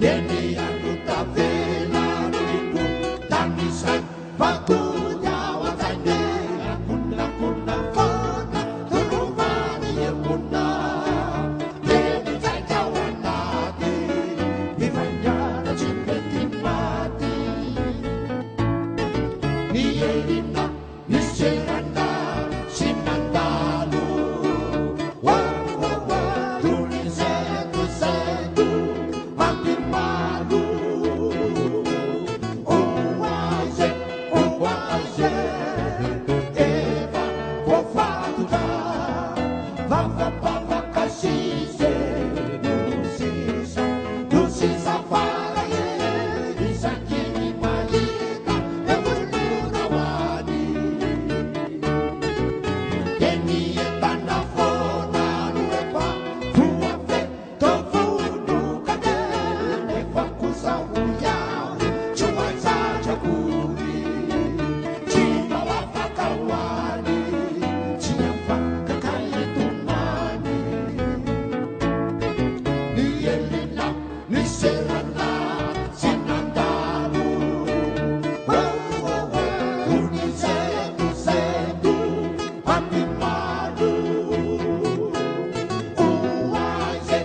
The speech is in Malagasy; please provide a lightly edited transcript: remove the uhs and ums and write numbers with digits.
Yeni yanuta vela ribu tanisan bakunya watane akuna kuna fona turumani yemuna yeni tajawanati vivanya chimeti mati ni elina ni seranda sinandalu wa tunizetu zetu malu oaze eva fofatuda vava pava kasise dusisa fara ye isakini malika ebuluna wadi yeni etana fona nuepa fuafe tofunu kade efa kusahuya chuwaza chakuri chima wafakawani chinyafaka kaitumani ni elina ni serana sinandalu unizetu zetu amimalu uwaze